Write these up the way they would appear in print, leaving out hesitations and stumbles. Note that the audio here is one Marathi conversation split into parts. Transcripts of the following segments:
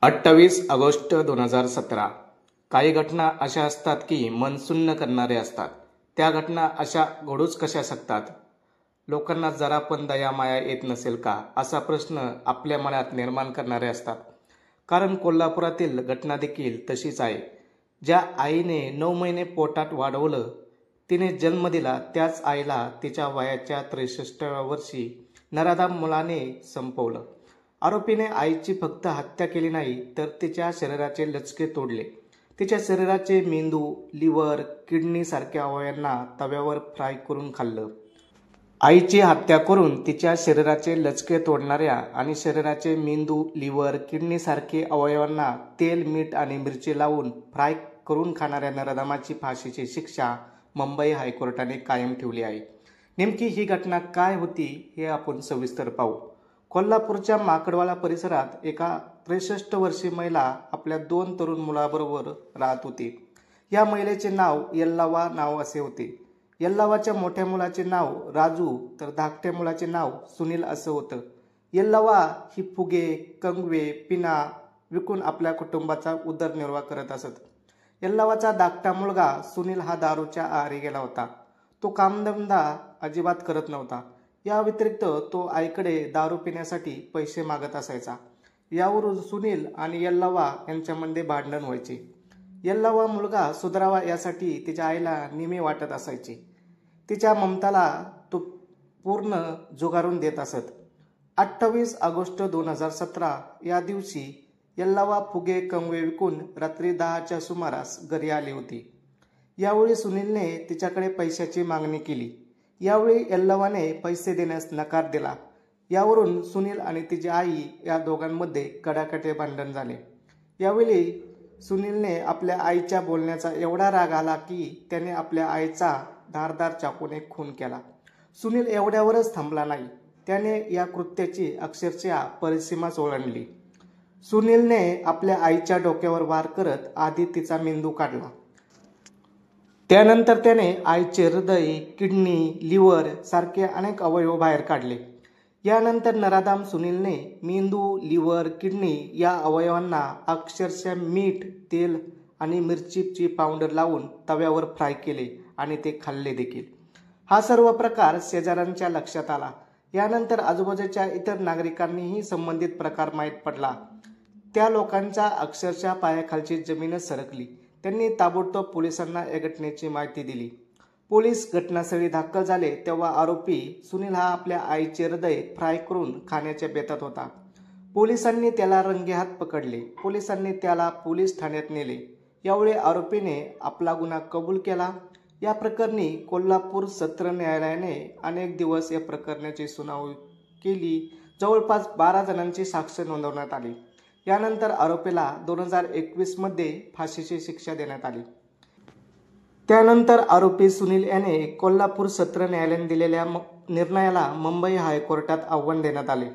28 ऑगस्ट 2017. काही घटना अशा असतात की मन सुन्न करणारे असतात. त्या घटना अशा घडूच कशा शकतात? लोकांना जरा पण दया माया येत नसेल का, असा प्रश्न आपल्या मनात निर्माण करणारे असतात. कारण कोल्हापुरातील घटना देखील तशीच आहे. ज्या आईने 9 महिने पोटात वाढवलं, तिने जन्म दिला, त्याच आईला तिच्या वयाच्या 63व्या वर्षी नराधम मुलाने संपवलं. आरोपीने आईची फक्त हत्या केली नाही, तर तिच्या शरीराचे लचके तोडले. तिच्या शरीराचे मेंदू, लिव्हर, किडनी सारख्या अवयवांना तव्यावर फ्राय करून खाल्लं. आईची हत्या करून तिच्या शरीराचे लचके तोडणाऱ्या आणि शरीराचे मेंदू, लिव्हर, किडनी सारखे अवयवांना तेल, मीठ आणि मिरची लावून फ्राय करून खाणाऱ्या नराधमाची फाशीची शिक्षा मुंबई हायकोर्टाने कायम ठेवली आहे. नेमकी ही घटना काय होती हे आपण सविस्तर पाहू. कोल्हापूरच्या माकडवाला परिसरात एका 63 वर्षीय महिला आपल्या 2 तरुण मुलाबरोबर राहत होती. या महिलेचे नाव यल्लावा नाव असे होते. यल्लावाच्या मोठ्या मुलाचे नाव राजू तर धाकट्या मुलाचे नाव सुनील असं होतं. यल्लावा ही फुगे, कंगवे, पिना विकून आपल्या कुटुंबाचा उदरनिर्वाह करत असत. यल्लावाचा धाकटा मुलगा सुनील हा दारूच्या आहारी गेला होता. तो कामधंदा अजिबात करत नव्हता. या व्यतिरिक्त तो आईकडे दारू पिण्यासाठी पैसे मागत असायचा. यावरून सुनील आणि यल्लावा यांच्यामध्ये भांडण व्हायचे. यल्लावा मुलगा सुधारावा यासाठी तिच्या आईला नेहमी वाटत असायचे. तिच्या ममताला तो पूर्ण झुगारून देत असत. 28 ऑगस्ट 2017 या दिवशी यल्लावा फुगे, कंगवे विकून रात्री 10च्या सुमारास घरी आली होती. यावेळी सुनीलने तिच्याकडे पैशाची मागणी केली. यावेळी यल्लावाने पैसे देण्यास नकार दिला. यावरून सुनील आणि तिची आई या दोघांमध्ये कडाकटे भांडण झाले. यावेळी सुनीलने आपल्या आईच्या बोलण्याचा एवढा राग आला की त्याने आपल्या आईचा धारदार चाकूने खून केला. सुनील एवढ्यावरच थांबला नाही. त्याने या कृत्याची अक्षरशः परिसीमाच ओलांडली. सुनीलने आपल्या आईच्या डोक्यावर वार करत आधी तिचा मेंदू काढला. त्यानंतर त्याने आईचे हृदय, किडनी, लिव्हर सारखे अनेक अवयव बाहेर काढले. यानंतर नराधम सुनीलने मेंदू, लिव्हर, किडनी या अवयवांना अक्षरशः मीठ, तेल आणि मिरचीची पावडर लावून तव्यावर फ्राय केले आणि ते खाल्ले देखील. हा सर्व प्रकार शेजाऱ्यांच्या लक्षात आला. यानंतर आजूबाजूच्या इतर नागरिकांनीही संबंधित प्रकार माहीत पडला. त्या लोकांच्या अक्षरशः पायाखालची जमीनच सरकली. त्यांनी ताबडतोब पोलिसांना या घटनेची माहिती दिली. पोलीस घटनास्थळी दाखल झाले तेव्हा आरोपी सुनील हा आपल्या आईचे हृदय फ्राय करून खाण्याच्या बेतात होता. पोलिसांनी त्याला रंगेहात पकडले. पोलिसांनी त्याला पोलीस ठाण्यात नेले. यावेळी आरोपीने आपला गुन्हा कबूल केला. या प्रकरणी कोल्हापूर सत्र न्यायालयाने अनेक दिवस या प्रकरणाची सुनावणी केली. जवळपास 12 जणांची साक्ष नोंदवण्यात आली. यानंतर आरोपीला 2021 मध्ये फाशीची शिक्षा देण्यात आली. त्यानंतर आरोपी सुनील याने कोल्हापूर सत्र न्यायालयाने दिलेल्या निर्णयाला मुंबई हायकोर्टात आव्हान देण्यात आले.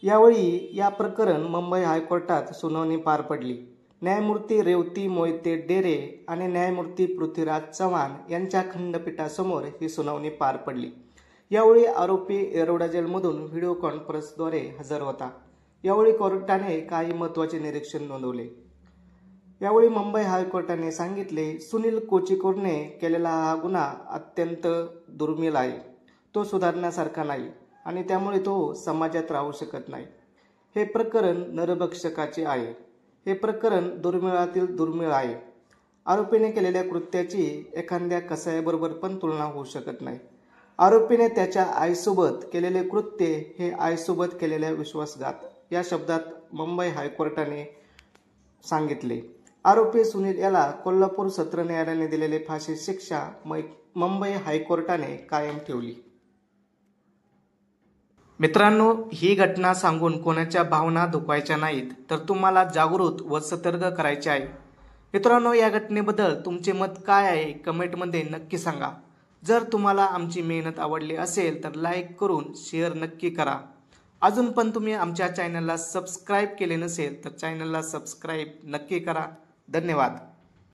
यावेळी या प्रकरण मुंबई हायकोर्टात सुनावणी पार पडली. न्यायमूर्ती रेवती मोहिते डेरे आणि न्यायमूर्ती पृथ्वीराज चव्हाण यांच्या खंडपीठासमोर ही सुनावणी पार पडली. यावेळी आरोपी येरवडा जेलमधून व्हिडिओ कॉन्फरन्सद्वारे हजर होता. यावेळी कोर्टाने काही महत्त्वाचे निरीक्षण नोंदवले. यावेळी मुंबई हायकोर्टाने सांगितले, सुनील कोचीकोडने केलेला हा गुन्हा अत्यंत दुर्मिळ आहे. तो सुधारण्यासारखा नाही आणि त्यामुळे तो समाजात राहू शकत नाही. हे प्रकरण नरभक्षकाचे आहे. हे प्रकरण दुर्मिळातील दुर्मिळ आहे. आरोपीने केलेल्या कृत्याची एखाद्या कसायाबरोबर पण तुलना होऊ शकत नाही. आरोपीने त्याच्या आईसोबत केलेले कृत्य हे आईसोबत केलेल्या विश्वासघात या शब्दात मुंबई हायकोर्टाने सांगितले. आरोपी सुनील याला कोल्हापूर सत्र न्यायालयाने दिलेली फाशी शिक्षा मुंबई हायकोर्टाने कायम ठेवली. मित्रांनो, ही घटना सांगून कोणाच्या भावना दुखवायच्या नाहीत, तर तुम्हाला जागृत व सतर्क करायचे आहे. मित्रांनो, या घटनेबद्दल तुमचे मत काय आहे कमेंटमध्ये नक्की सांगा. जर तुम्हाला आमची मेहनत आवडली असेल तर लाईक करून शेअर नक्की करा. अजून पण तुम्ही आमच्या चॅनलला सबस्क्राईब केले नसेल तर चॅनलला सबस्क्राईब नक्की करा. धन्यवाद.